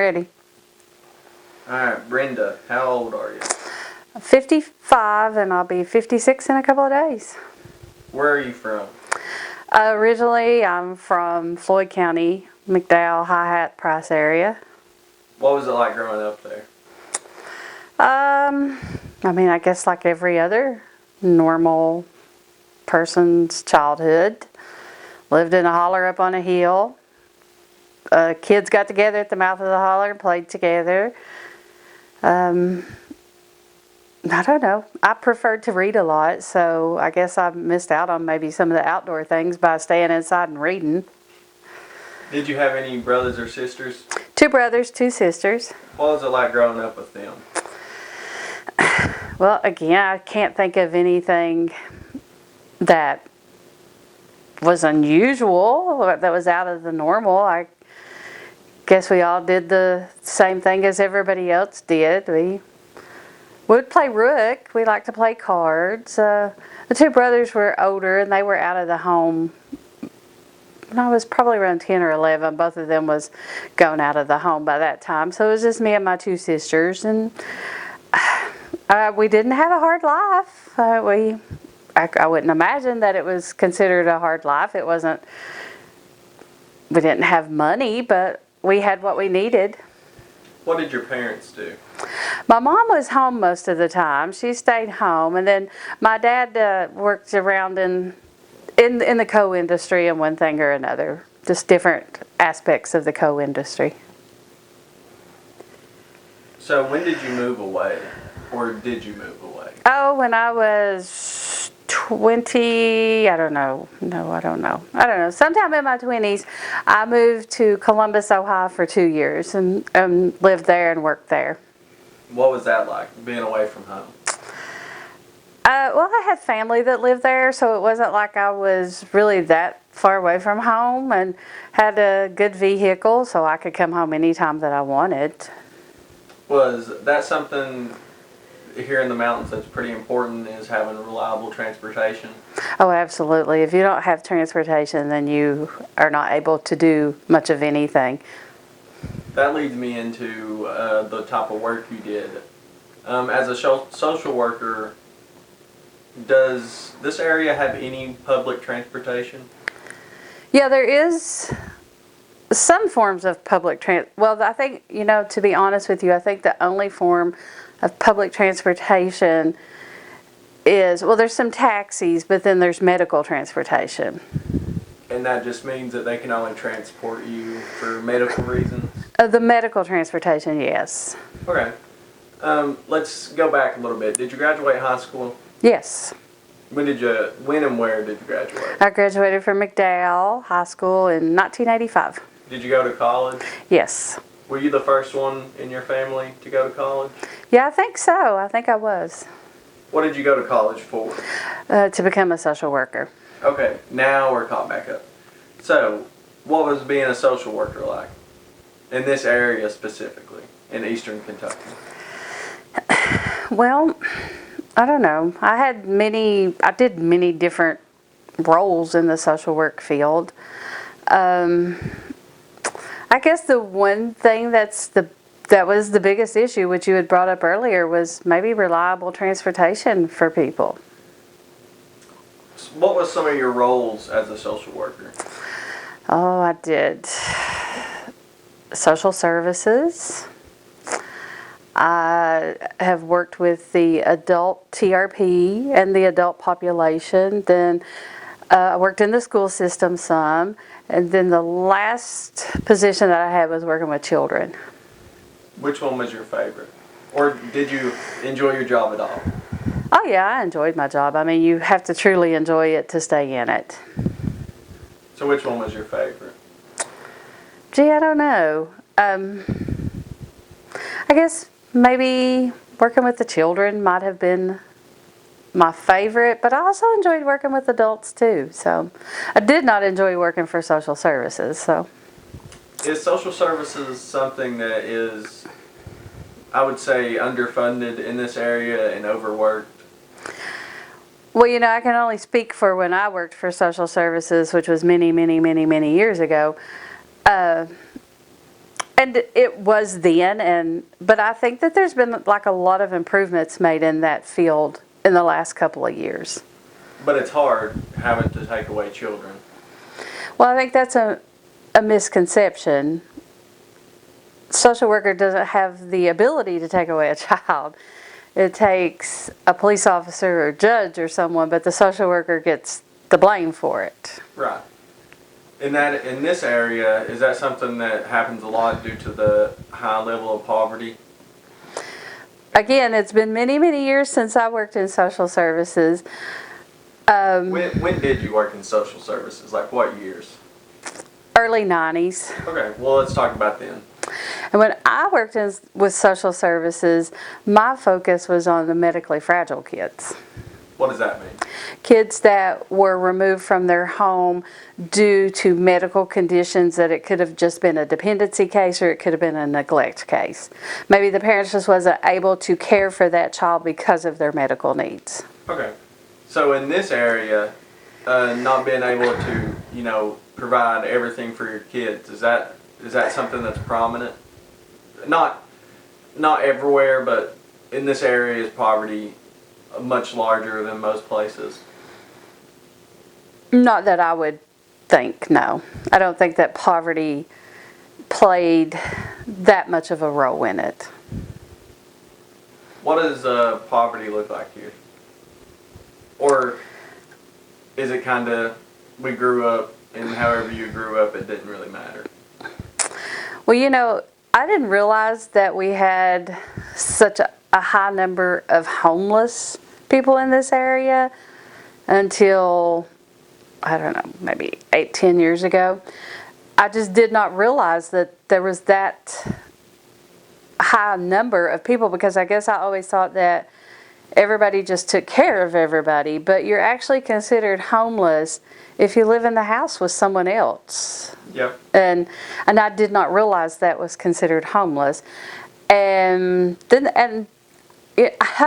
ready. Alright, Brenda, how old are you? 55, and I'll be 56 in a couple of days. Where are you from? Originally, I'm from Floyd County, McDowell, High-Hat, Price area. What was it like growing up there? I guess like every other normal person's childhood. Lived in a holler up on a hill. Kids got together at the mouth of the holler and played together. I don't know. I preferred to read a lot, so I guess I missed out on maybe some of the outdoor things by staying inside and reading. Did you have any brothers or sisters? 2 brothers, 2 sisters. What was it like growing up with them? Well, again, I can't think of anything that was unusual, or that was out of the normal. I guess we all did the same thing as everybody else did. We would play rook. We liked to play cards. The 2 brothers were older, and they were out of the home when I was probably around 10 or 11. Both of them was going out of the home by that time. So it was just me and my 2 sisters, and we didn't have a hard life. I wouldn't imagine that it was considered a hard life. It wasn't. We didn't have money, but we had what we needed. What did your parents do? My mom was home most of the time. She stayed home, and then my dad worked around in the co-industry in one thing or another, just different aspects of the co-industry. So when did you move away? Or did you move away? Oh, when I was 20, I don't know. No, I don't know. Sometime in my 20s, I moved to Columbus, Ohio for 2 years and lived there and worked there. What was that like, being away from home? Well, I had family that lived there, so it wasn't like I was really that far away from home, and had a good vehicle, so I could come home anytime that I wanted. Was that something here in the mountains that's pretty important, is having reliable transportation? Oh, absolutely. If you don't have transportation, then you are not able to do much of anything. That leads me into the type of work you did. As a social worker, does this area have any public transportation? Yeah, there is some forms of public well, I think, to be honest with you, I think the only form of public transportation is, well, there's some taxis, but then there's medical transportation. And that just means that they can only transport you for medical reasons? The medical transportation, yes. Okay. Let's go back a little bit. Did you graduate high school? Yes. When and where did you graduate? I graduated from McDowell High School in 1985. Did you go to college? Yes. Were you the first one in your family to go to college? Yeah, I think so. I think I was. What did you go to college for? To become a social worker. Okay, now we're caught back up. So, what was being a social worker like? In this area specifically, in eastern Kentucky? Well, I don't know. I did many different roles in the social work field. I guess the one thing that was the biggest issue, which you had brought up earlier, was maybe reliable transportation for people. What was some of your roles as a social worker? Oh, I did social services. I have worked with the adult TRP and the adult population. Then I worked in the school system some. And then the last position that I had was working with children. Which one was your favorite? Or did you enjoy your job at all? Oh yeah, I enjoyed my job. I mean, you have to truly enjoy it to stay in it. So which one was your favorite? Gee, I don't know. I guess maybe working with the children might have been my favorite, but I also enjoyed working with adults too. So I did not enjoy working for social services. So is social services something that is, I would say, underfunded in this area and overworked? Well, I can only speak for when I worked for social services, which was many, many, many, many years ago. And it was then, but I think that there's been like a lot of improvements made in that field in the last couple of years. But it's hard having to take away children. Well, I think that's a misconception. Social worker doesn't have the ability to take away a child. It takes a police officer or judge or someone, but the social worker gets the blame for it. Right. In this area, is that something that happens a lot due to the high level of poverty? Again, it's been many, many years since I worked in social services. When did you work in social services? Like what years? Early 90s. Okay, well let's talk about then. And when I worked with social services, my focus was on the medically fragile kids. What does that mean? Kids that were removed from their home due to medical conditions, that it could have just been a dependency case or it could have been a neglect case. Maybe the parents just wasn't able to care for that child because of their medical needs. Okay. So in this area, not being able to, provide everything for your kids, is that something that's prominent? Not everywhere, but in this area is poverty much larger than most places? Not that I would think, no. I don't think that poverty played that much of a role in it. What does poverty look like here? Or is it kind of, we grew up, and however you grew up, it didn't really matter? Well, I didn't realize that we had such a high number of homeless people in this area until, I don't know, maybe 8-10 years ago. I just did not realize that there was that high number of people, because I guess I always thought that everybody just took care of everybody, but you're actually considered homeless if you live in the house with someone else. Yep. And I did not realize that was considered homeless. I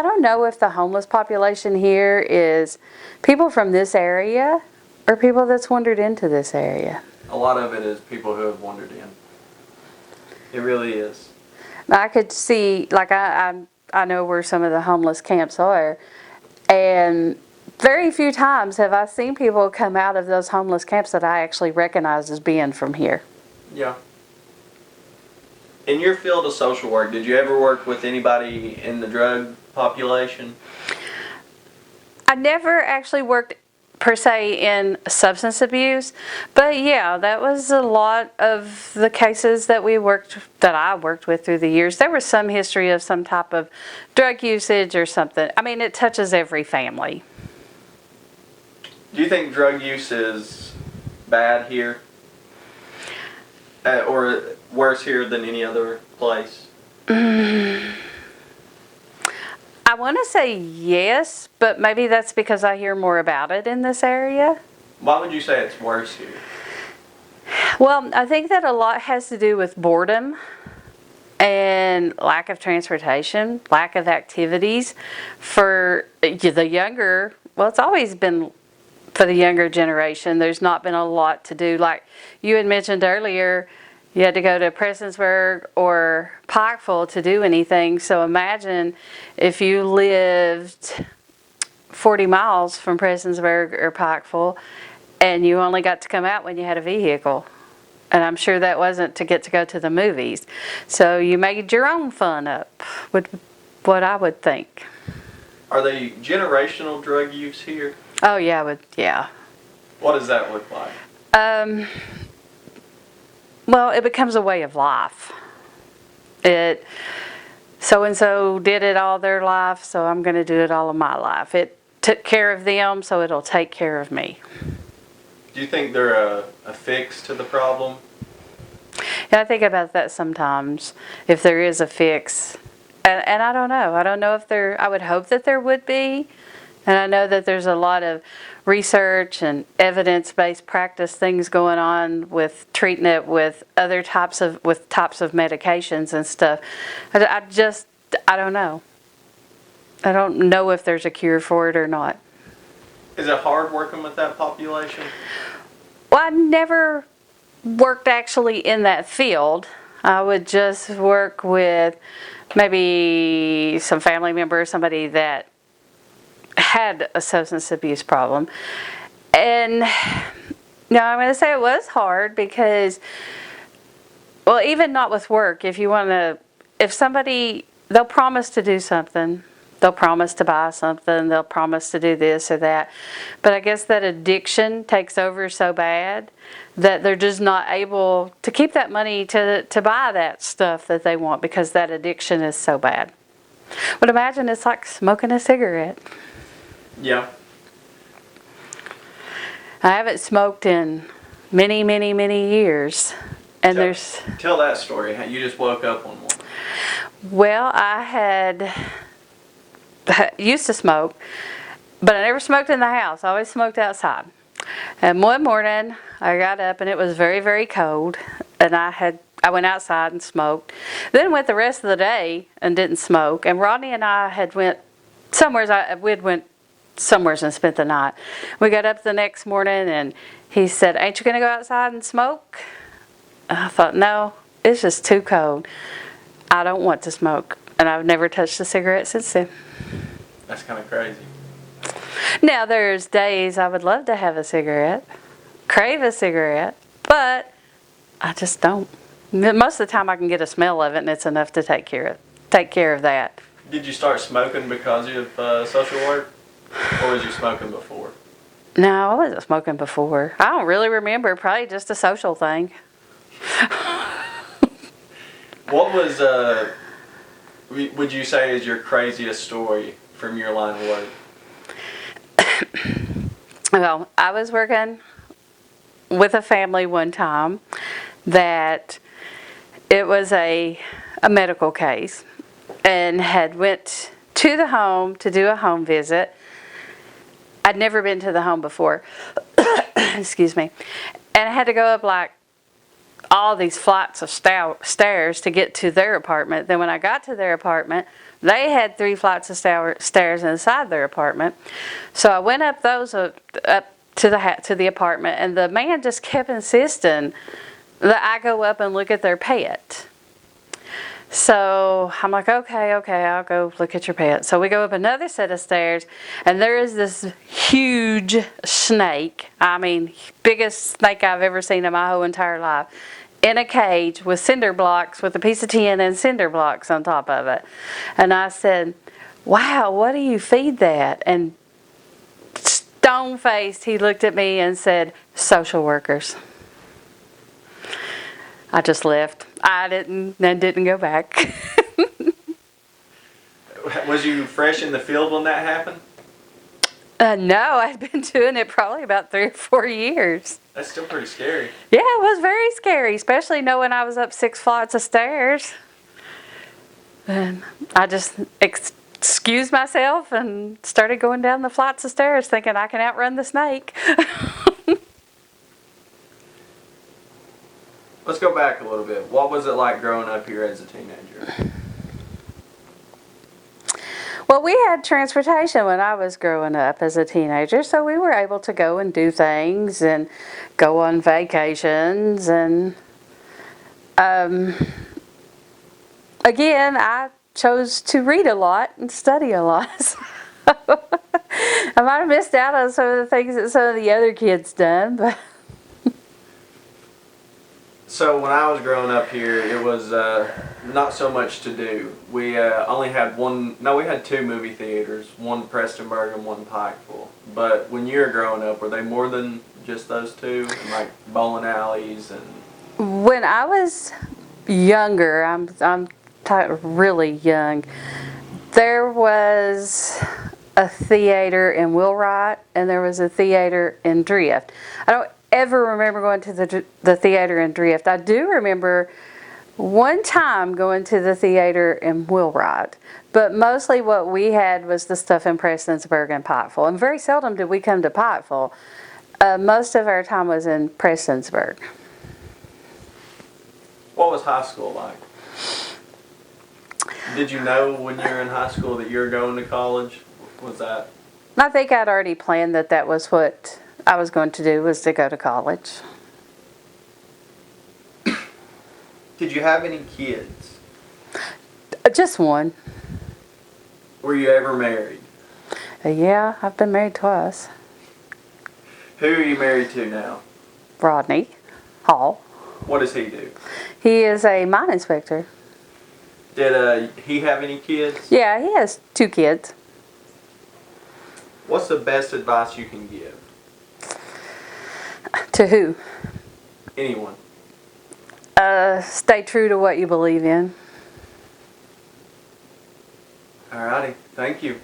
don't know if the homeless population here is people from this area or people that's wandered into this area. A lot of it is people who have wandered in. It really is. I could see, like I know where some of the homeless camps are, and very few times have I seen people come out of those homeless camps that I actually recognize as being from here. Yeah. In your field of social work, did you ever work with anybody in the drug population? I never actually worked per se in substance abuse, but yeah, that was a lot of the cases that I worked with through the years. There was some history of some type of drug usage or something. I mean, it touches every family. Do you think drug use is bad here? Or worse here than any other place? I want to say yes, but maybe that's because I hear more about it in this area. Why would you say it's worse here? Well, I think that a lot has to do with boredom and lack of transportation, lack of activities. For the younger, well, it's always been for the younger generation, there's not been a lot to do. Like you had mentioned earlier, you had to go to Prestonsburg or Pikeville to do anything. So imagine if you lived 40 miles from Prestonsburg or Pikeville and you only got to come out when you had a vehicle. And I'm sure that wasn't to get to go to the movies. So you made your own fun up, with what I would think. Are they generational drug use here? Oh yeah, yeah. What does that look like? Well, it becomes a way of life. So-and-so did it all their life, so I'm going to do it all of my life. It took care of them, so it'll take care of me. Do you think they're a fix to the problem? Yeah, I think about that sometimes, if there is a fix. And I don't know. I don't know if I would hope that there would be. And I know that there's a lot of research and evidence-based practice things going on with treating it with other types of medications and stuff. I don't know. I don't know if there's a cure for it or not. Is it hard working with that population? Well, I never worked actually in that field. I would just work with maybe some family member, somebody that had a substance abuse problem. And no, I'm going to say it was hard because, well, even not with work, if somebody, they'll promise to do something, they'll promise to buy something, they'll promise to do this or that. But I guess that addiction takes over so bad that they're just not able to keep that money to buy that stuff that they want because that addiction is so bad. But imagine it's like smoking a cigarette. Yeah. I haven't smoked in many, many, many years. And Tell that story. How you just woke up one morning. Well, I had used to smoke, but I never smoked in the house. I always smoked outside. And one morning, I got up and it was very, very cold, and I went outside and smoked. Then went the rest of the day and didn't smoke. And Rodney and I had went somewhere and spent the night. We got up the next morning and he said, "Ain't you gonna go outside and smoke?" And I thought, no, it's just too cold. I don't want to smoke. And I've never touched a cigarette since then. That's kind of crazy. Now, there's days I would love to have a cigarette, crave a cigarette, but I just don't. Most of the time I can get a smell of it and it's enough to take care of that. Did you start smoking because of social work? Or was you smoking before? No, I wasn't smoking before. I don't really remember. Probably just a social thing. What was, would you say is your craziest story from your line of work? Well, I was working with a family one time that it was a medical case and had went to the home to do a home visit. I'd never been to the home before. Excuse me. And I had to go up like all these flights of stairs to get to their apartment. Then when I got to their apartment, they had 3 flights of stairs inside their apartment. So I went up those up to the apartment, and the man just kept insisting that I go up and look at their pet. So I'm like, okay, I'll go look at your pet. So we go up another set of stairs, and there is this huge snake. I mean, biggest snake I've ever seen in my whole entire life, in a cage with cinder blocks, with a piece of tin and cinder blocks on top of it. And I said, "Wow, what do you feed that?" And stone-faced, he looked at me and said, "Social workers." I just left. I didn't go back. Was you fresh in the field when that happened? No, I'd been doing it probably about 3 or 4 years. That's still pretty scary. Yeah, it was very scary, especially knowing I was up 6 flights of stairs. And I just excused myself and started going down the flights of stairs thinking I can outrun the snake. Let's go back a little bit. What was it like growing up here as a teenager? Well, we had transportation when I was growing up as a teenager, so we were able to go and do things and go on vacations. And again, I chose to read a lot and study a lot. So I might have missed out on some of the things that some of the other kids done, but. So when I was growing up here, it was not so much to do. We only had we had 2 movie theaters, one Prestonburg and one Pikeville. But when you were growing up, were they more than just those 2? Like bowling alleys and... When I was younger, I'm really young, there was a theater in Wheelwright and there was a theater in Drift. I don't ever remember going to the theater in Drift. I do remember one time going to the theater in Wheelwright, but mostly what we had was the stuff in Prestonsburg and Pikeville, and very seldom did we come to Pikeville. Most of our time was in Prestonsburg. What was high school like? Did you know when you were in high school that you were going to college? Was that... I think I'd already planned that was what I was going to do, was to go to college. Did you have any kids? Just one. Were you ever married? Yeah, I've been married twice. Who are you married to now? Rodney Hall. What does he do? He is a mine inspector. Did he have any kids? Yeah, he has 2 kids. What's the best advice you can give? To who? Anyone. Stay true to what you believe in. Alrighty. Thank you.